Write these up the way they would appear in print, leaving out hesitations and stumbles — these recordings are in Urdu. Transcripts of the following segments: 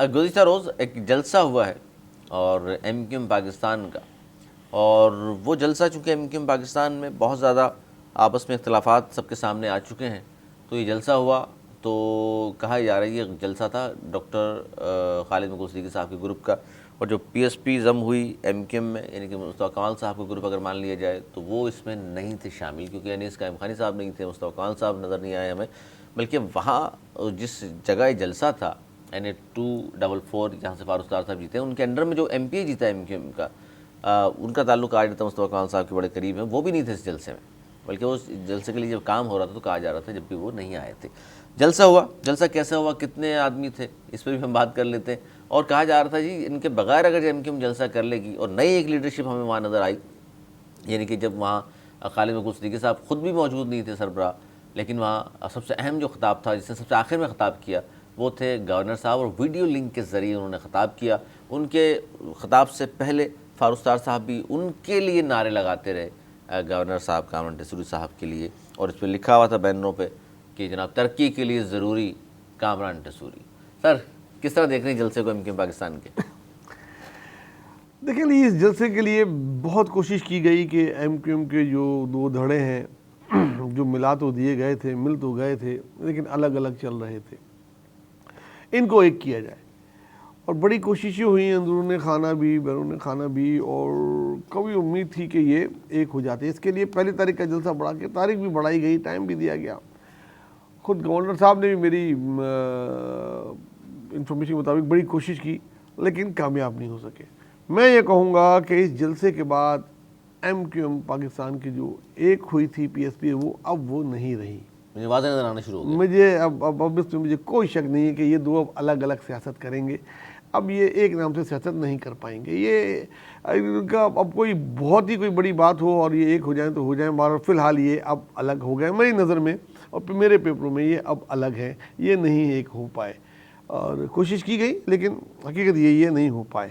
گزشتہ روز ایک جلسہ ہوا ہے اور ایم کیو ایم پاکستان کا، اور وہ جلسہ چونکہ ایم کیو ایم پاکستان میں بہت زیادہ آپس میں اختلافات سب کے سامنے آ چکے ہیں، تو یہ جلسہ ہوا تو کہا جا رہا ہے یہ جلسہ تھا ڈاکٹر خالد مقبول صدیقی صاحب کے گروپ کا، اور جو پی ایس پی ضم ہوئی ایم کیو ایم میں، یعنی کہ مصطفیٰ کمال صاحب کا گروپ اگر مان لیا جائے تو وہ اس میں نہیں تھے شامل، کیونکہ انیس قائم خانی صاحب نہیں تھے، مصطفیٰ کمال صاحب نظر نہیں آئے ہمیں، بلکہ وہاں جس جگہ یہ جلسہ تھا NA 244 جہاں سے فاروق ستار صاحب جیتے ہیں، ان کے انڈر میں جو ایم پی اے جیتا ہے ایم کیو ایم کا، ان کا تعلق آج تھا مصطفیٰ کمال صاحب کے بڑے قریب ہیں، وہ بھی نہیں تھے اس جلسے میں، بلکہ اس جلسے کے لیے جب کام ہو رہا تھا تو کہا جا رہا تھا جب بھی وہ نہیں آئے تھے۔ جلسہ ہوا، جلسہ کیسا ہوا، کتنے آدمی تھے، اس پہ بھی ہم بات کر لیتے ہیں، اور کہا جا رہا تھا جی ان کے بغیر اگر ایم کیو ایم جلسہ کر لے گی، اور نئی ایک لیڈرشپ ہمیں وہاں نظر آئی، یعنی کہ جب وہاں خالد مقبول صدیقی صاحب خود بھی موجود نہیں تھے سربراہ، لیکن وہاں سب سے اہم جو خطاب تھا جس نے سب سے آخر میں خطاب کیا وہ تھے گورنر صاحب، اور ویڈیو لنک کے ذریعے انہوں نے خطاب کیا۔ ان کے خطاب سے پہلے فاروق ستار صاحب بھی ان کے لیے نعرے لگاتے رہے، گورنر صاحب کامران ٹیسوری صاحب کے لیے، اور اس پہ لکھا ہوا تھا بینروں پہ کہ جناب ترقی کے لیے ضروری کامران ٹیسوری۔ سر کس طرح دیکھ رہے ہیں جلسے کو ایم کیو ایم پاکستان کے؟ دیکھیں اس جلسے کے لیے بہت کوشش کی گئی کہ ایم کیو ایم کے جو دو دھڑے ہیں جو ملا تو دیے گئے تھے، مل تو گئے تھے، لیکن الگ الگ چل رہے تھے، ان کو ایک کیا جائے، اور بڑی کوششیں ہوئیں اندرون خانہ بھی بیرون خانہ بھی، اور کبھی امید تھی کہ یہ ایک ہو جاتے۔ اس کے لیے پہلی تاریخ کا جلسہ بڑھا کے تاریخ بھی بڑھائی گئی، ٹائم بھی دیا گیا، خود گورنر صاحب نے بھی میری انفارمیشن کے مطابق بڑی کوشش کی، لیکن کامیاب نہیں ہو سکے۔ میں یہ کہوں گا کہ اس جلسے کے بعد ایم کیو ایم پاکستان کی جو ایک ہوئی تھی پی ایس پی، وہ نہیں رہی۔ مجھے واضح نظر آنا شروع ہو گیا۔ مجھے اب اس میں مجھے کوئی شک نہیں ہے کہ یہ دو اب الگ الگ سیاست کریں گے، اب یہ ایک نام سے سیاست نہیں کر پائیں گے۔ یہ ان کا اب کوئی بہت ہی کوئی بڑی بات ہو اور یہ ایک ہو جائیں تو ہو جائیں، مگر فی الحال یہ اب الگ ہو گئے میری نظر میں، اور میرے پیپروں میں یہ اب الگ ہیں، یہ نہیں ایک ہو پائے، اور کوشش کی گئی لیکن حقیقت یہ نہیں ہو پائے۔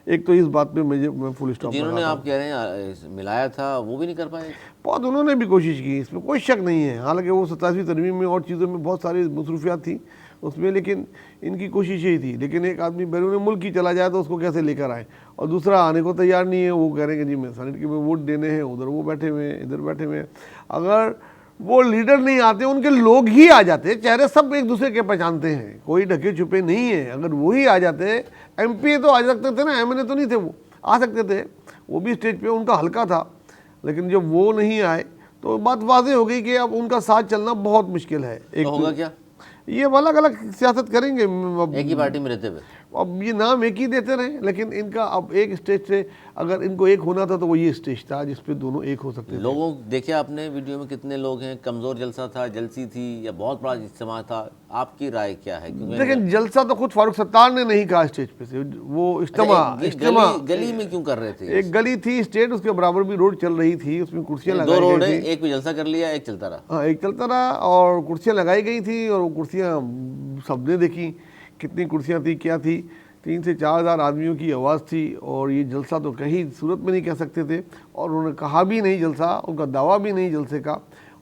ایک تو اس بات پہ میں فل اسٹاپ جنہوں نے آپ کہہ رہے ہیں ملایا تھا وہ بھی نہیں کر پائے؟ بہت انہوں نے بھی کوشش کی، اس میں کوئی شک نہیں ہے، حالانکہ وہ 87ویں ترمیم میں اور چیزوں میں بہت ساری مصروفیات تھیں اس میں، لیکن ان کی کوشش یہی تھی۔ لیکن ایک آدمی بیرون ملک ہی چلا جائے تو اس کو کیسے لے کر آئے، اور دوسرا آنے کو تیار نہیں ہے، وہ کہہ رہے ہیں کہ جی میں سینٹ کے میں ووٹ دینے ہیں، ادھر وہ بیٹھے ہوئے ہیں، ادھر بیٹھے ہوئے ہیں۔ اگر وہ لیڈر نہیں آتے، ان کے لوگ ہی آ جاتے، چہرے سب ایک دوسرے کے پہچانتے ہیں، کوئی ڈھکے چھپے نہیں ہیں، اگر وہی آ جاتے، ایم پی تو آ سکتے تھے نا، ایم این اے تو نہیں تھے، وہ آ سکتے تھے، وہ بھی اسٹیج پہ ان کا حلقہ تھا، لیکن جب وہ نہیں آئے تو بات واضح ہو گئی کہ اب ان کا ساتھ چلنا بہت مشکل ہے۔ ایک ہوگا کیا؟ یہ الگ الگ سیاست کریں گے، ایک ہی پارٹی میں رہتے ہوئے اب یہ نام ایک ہی دیتے رہے، لیکن ان کا اب ایک اسٹیج سے اگر ان کو ایک ہونا تھا تو وہ یہ اسٹیج تھا جس پہ دونوں ایک ہو سکتے تھے۔ لوگوں دیکھیں آپ نے ویڈیو میں کتنے لوگ ہیں، کمزور جلسہ تھا، جلسی تھی، یا بہت بڑا اجتماع تھا، آپ کی رائے کیا ہے؟ لیکن جلسہ تو خود فاروق ستار نے نہیں کہا اسٹیج پہ سے، وہ اجتماع گلی میں کیوں کر رہے تھے؟ ایک گلی تھی اسٹیٹ، اس کے برابر بھی روڈ چل رہی تھی، اس میں کرسیاں دو لگائی روڈ گئی ہے، تھی، ایک پہ جلسہ کر لیا، ایک چلتا رہا۔ ہاں ایک چلتا رہا، اور کرسیاں لگائی گئی تھیں، اور وہ کرسیاں سب نے دیکھی کتنی کرسیاں تھی، کیا تھی، 3 سے 4 ہزار آدمیوں کی آواز تھی، اور یہ جلسہ تو کہیں صورت میں نہیں کہہ سکتے تھے، اور انہوں نے کہا بھی نہیں جلسہ، ان کا دعویٰ بھی نہیں جلسے کا،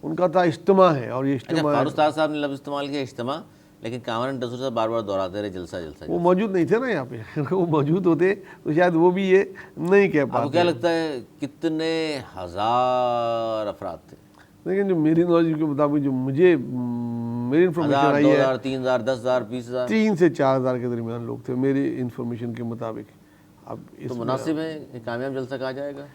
ان کا تھا اجتماع ہے، اور یہ اجتماع ہے۔ فاروق ستار صاحب نے لفظ استعمال کیا اجتماع، لیکن کامران ٹیسوری صاحب بار بار دہراتے رہے جلسہ جلسہ۔ وہ موجود نہیں تھے نا یہاں پہ، وہ موجود ہوتے تو شاید وہ بھی یہ نہیں کہہ پاتے۔ آپ کو کیا لگتا ہے کتنے ہزار افراد تھے؟ لیکن جو میری نالج کے مطابق، جو مجھے میری انفارمیشن 1000، آئی ہے، 2000، 3000، 10,000، 20,000؟ 3 سے 4 ہزار کے درمیان لوگ تھے میری انفارمیشن کے مطابق۔ اب اس تو مناسب ہے کہ کامیاب جلسہ کہا جائے گا؟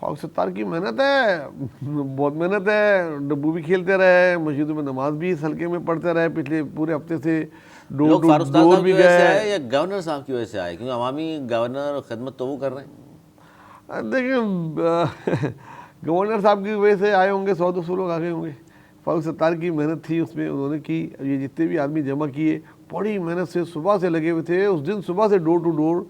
فاروق ستار کی محنت ہے، بہت محنت ہے، ڈبو بھی کھیلتے رہے، مسجدوں میں نماز بھی اس حلقے میں پڑھتے رہے، پچھلے پورے ہفتے سے لوگ فاروق ستار ڈور صاحب کی بھی وجہ سے گئے۔ آئے یا گورنر صاحب کی وجہ سے آئے؟ کیونکہ عوامی گورنر خدمت تو وہ کر رہے ہیں۔ دیکھیں گورنر صاحب کی وجہ سے آئے ہوں گے، 100-200 لوگ آ گئے ہوں گے۔ فاروق ستار کی محنت تھی اس میں، انہوں نے کی، یہ جتنے بھی آدمی جمع کیے بڑی محنت سے صبح سے لگے ہوئے تھے، اس دن صبح سے ڈور ٹو ڈور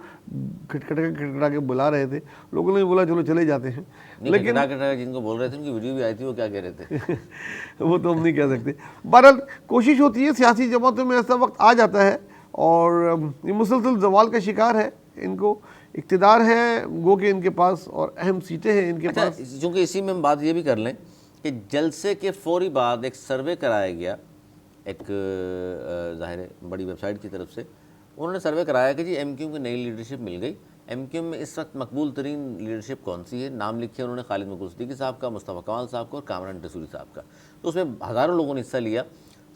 کھٹکھٹا کے بلا رہے تھے، لوگوں نے بولا چلو چلے جاتے ہیں، لیکن جن کو بول رہے تھے ان کی ویڈیو بھی آئی تھی، وہ کیا کہہ رہے تھے؟ وہ تو ہم نہیں کہہ سکتے۔ بہرحال کوشش ہوتی ہے، سیاسی جماعتوں میں ایسا وقت آ جاتا ہے، اور یہ مسلسل زوال کا شکار ہے، ان کو اقتدار ہے گو کہ ان کے پاس، اور اہم سیٹیں ہیں ان کے پاس۔ چونکہ اسی میں ہم بات یہ بھی کر لیں کہ جلسے کے فوری بعد ایک سروے کرایا گیا، ایک ظاہر بڑی ویب سائٹ کی طرف سے، انہوں نے سروے کرایا کہ جی ایم کیو کی نئی لیڈرشپ مل گئی. ایم کیو میں اس وقت مقبول ترین لیڈرشپ کون سی ہے؟ نام لکھے انہوں نے خالد مقبول صدیقی صاحب کا, مصطفیٰ کمال صاحب کا اور کامران ٹیسوری صاحب کا. تو اس میں ہزاروں لوگوں نے حصہ لیا.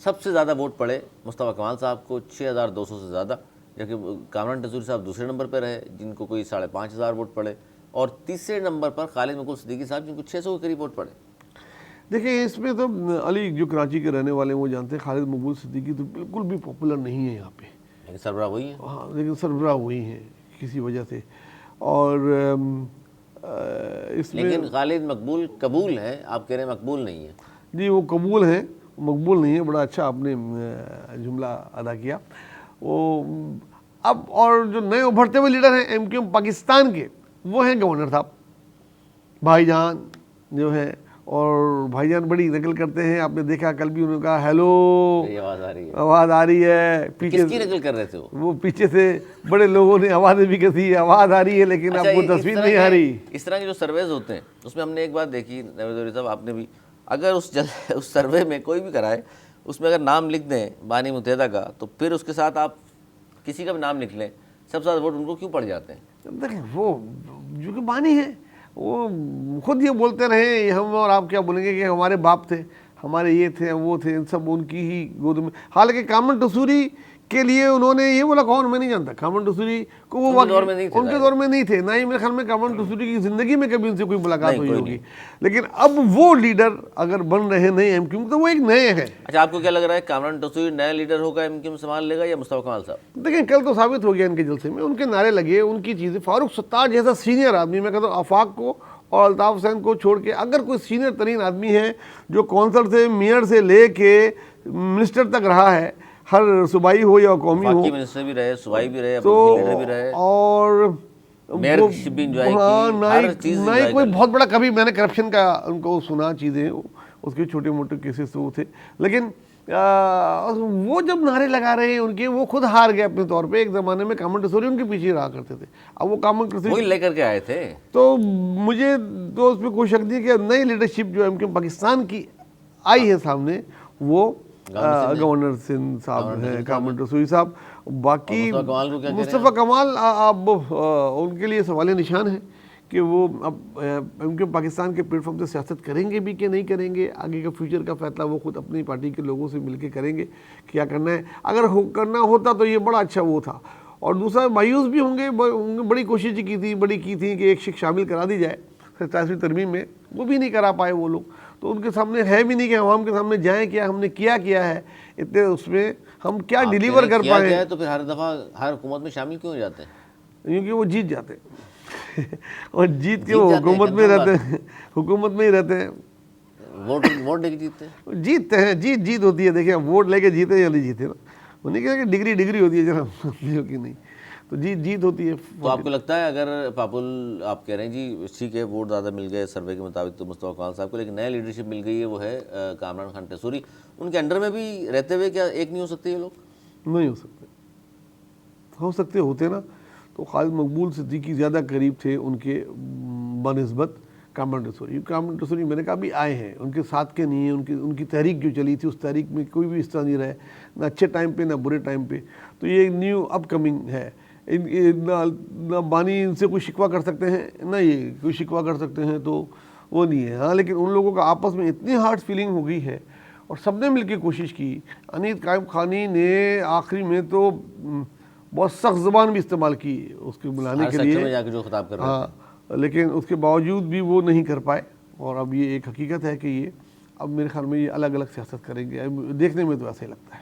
سب سے زیادہ ووٹ پڑے مصطفیٰ کمال صاحب کو 6200 سے زیادہ, جبکہ کامران ٹیسوری صاحب دوسرے نمبر پہ رہے جن کو کوئی 5500 ووٹ پڑے, اور تیسرے نمبر پر خالد مقبول صدیقی صاحب جن کو 600 کے قریب ووٹ پڑے. دیکھیں اس میں تو علی جو کراچی کے رہنے والے ہیں وہ جانتے ہیں خالد مقبول صدیقی تو بالکل بھی پاپولر نہیں ہے یہاں پہ, لیکن سربراہ وہی ہے. ہاں لیکن سربراہ وہی ہیں کسی وجہ سے. اور اس میں لیکن خالد مقبول قبول ہیں, آپ کہہ رہے ہیں مقبول نہیں ہے. جی وہ قبول ہیں, مقبول نہیں ہے. بڑا اچھا آپ نے جملہ ادا کیا. وہ اب اور جو نئے ابھرتے ہوئے لیڈر ہیں ایم کیو ایم پاکستان کے, وہ ہیں گورنر صاحب بھائی جان جو ہیں, اور بھائی جان بڑی نقل کرتے ہیں. آپ نے دیکھا کل بھی انہوں نے کہا ہیلو, یہ آواز آ رہی ہے, آواز آ رہی ہے. پیچھے کس کی نقل کر رہے تھے وہ پیچھے سے بڑے لوگوں نے آوازیں بھی کہی آواز آ رہی ہے لیکن آپ کو تصویر نہیں آ رہی. اس طرح کے جو سرویز ہوتے ہیں اس میں ہم نے ایک بات دیکھی نوید زوہری صاحب, آپ نے بھی, اگر اس سروے میں کوئی بھی کرائے اس میں اگر نام لکھ دیں بانی متحدہ کا, تو پھر اس کے ساتھ آپ کسی کا بھی نام لکھ لیں, سب سے زیادہ ووٹ ان کو کیوں پڑ جاتے ہیں؟ دیکھیں وہ جو کہ بانی ہیں وہ خود یہ بولتے رہے, ہم اور آپ کیا بولیں گے کہ ہمارے باپ تھے, ہمارے یہ تھے وہ تھے, سب ان کی ہی گود میں. حالانکہ کامران ٹیسوری کے لیے انہوں نے یہ بولا, کون, میں نہیں جانتا کامران ٹیسوری کو, وہ ان کے دور میں نہیں تھے, ان کے دور میں نہیں تھے, نہ ہی میرے خیال میں کامران ٹیسوری کی زندگی میں کبھی ان سے کوئی ملاقات ہوئی ہوگی. لیکن اب وہ لیڈر اگر بن رہے نئے ایم کیو تو وہ ایک نئے ہیں. اچھا آپ کو کیا لگ رہا ہے کامران ٹیسوری نیا لیڈر ہوگا ایم کیو سنبھال لے گا یا مصطفیٰ کمال صاحب؟ دیکھیں کل تو ثابت ہو گیا ان کے جلسے میں, ان کے نعرے لگے, ان کی چیزیں. فاروق ستار جیسا سینئر آدمی, میں کہتا ہوں آفاق کو اور الطاف حسین کو چھوڑ کے اگر کوئی سینئر ترین آدمی ہے جو کونسل سے میئر سے لے کے منسٹر تک رہا ہے, ہر صوبائی ہو یا قومی ہو, منسٹر بھی رہے, صوبائی بھی رہے, تو لیڈر بھی رہے, اور میئرشپ بھی انجوائے کی, ہر چیز نہ ہی کوئی بہت بڑا, کبھی میں نے کرپشن کا ان کو سنا چیزیں, اس کے چھوٹے موٹے کیسز تو وہ تھے. لیکن وہ جب نعرے لگا رہے ہیں ان کے, وہ خود ہار گئے اپنے طور پہ. ایک زمانے میں کامران ٹیسوری ان کے پیچھے رہا کرتے تھے, اب وہ کامران ٹیسوری وہی لے کر کے آئے تھے. تو مجھے تو اس پہ کوئی شک نہیں کہ نئی لیڈرشپ جو ایم کیو پاکستان کی آئی ہے سامنے, وہ گورنر سندھ صاحب ہیں, کامران ٹیسوری صاحب. باقی مصطفیٰ کمال اب ان کے لیے سوال نشان ہے کہ وہ اب ایم کیو پاکستان کے پلیٹ فارم سے سیاست کریں گے بھی کہ نہیں کریں گے. آگے کا فیوچر کا فیصلہ وہ خود اپنی پارٹی کے لوگوں سے مل کے کریں گے کیا کرنا ہے. اگر کرنا ہوتا تو یہ بڑا اچھا وہ تھا. اور دوسرا مایوس بھی ہوں گے, بڑی کوشش کی تھی کہ ایک شخص شامل کرا دی جائے 87ویں ترمیم میں, وہ بھی نہیں کرا پائے وہ لوگ. تو ان کے سامنے ہے بھی نہیں کہ عوام کے سامنے جائیں, کیا ہم نے کیا ہے اتنے, اس میں ہم کیا ڈیلیور کر پائیں. تو پھر ہر دفعہ ہر حکومت میں شامل کیوں ہو جاتے ہیں؟ کیونکہ وہ جیت جاتے ہیں اور جیت کے وہ حکومت میں رہتے ہیں, حکومت میں ہی رہتے ہیں. ووٹ لے کے جیتتے ہیں, جیتتے ہیں, جیت ہوتی ہے. دیکھیں ووٹ لے کے جیتے یا نہیں جیتے, وہ نہیں کہتے کہ ڈگری ہوتی ہے جناب کی نہیں, تو جیت ہوتی ہے. تو آپ کو لگتا ہے اگر آپ کہہ رہے ہیں جی ٹھیک ہے ووٹ زیادہ مل گئے سروے کے مطابق تو مصطفیٰ کمال صاحب کو, لیکن نیا لیڈرشپ مل گئی ہے وہ ہے کامران خان ٹیسوری, ان کے انڈر میں بھی رہتے ہوئے کیا ایک نہیں ہو سکتے یہ لوگ؟ نہیں ہو سکتے ہوتے نا تو خالد مقبول صدیقی زیادہ قریب تھے ان کے بنسبت کامران ٹیسوری. کامران ٹیسوری میں نے کہا بھی آئے ہیں, ان کے ساتھ کے نہیں ہیں. ان کی تحریک جو چلی تھی اس تحریک میں کوئی بھی اس طرح نہیں رہے, نہ اچھے ٹائم پہ نہ برے ٹائم پہ. تو یہ نیو اپ کمنگ ہے. نہ بانی ان سے کوئی شکوہ کر سکتے ہیں, نہ یہ کوئی شکوہ کر سکتے ہیں, تو وہ نہیں ہے. ہاں لیکن ان لوگوں کا آپس میں اتنی ہارڈ فیلنگ ہو گئی ہے اور سب نے مل کے کوشش کی. انیت قائم خانی نے آخری میں تو بہت سخت زبان بھی استعمال کی اس کے بلانے کے لیے, جو خطاب کر رہے ہاں, لیکن اس کے باوجود بھی وہ نہیں کر پائے. اور اب یہ ایک حقیقت ہے کہ یہ اب میرے خیال میں یہ الگ الگ سیاست کریں گے, دیکھنے میں تو ایسا ہی لگتا ہے.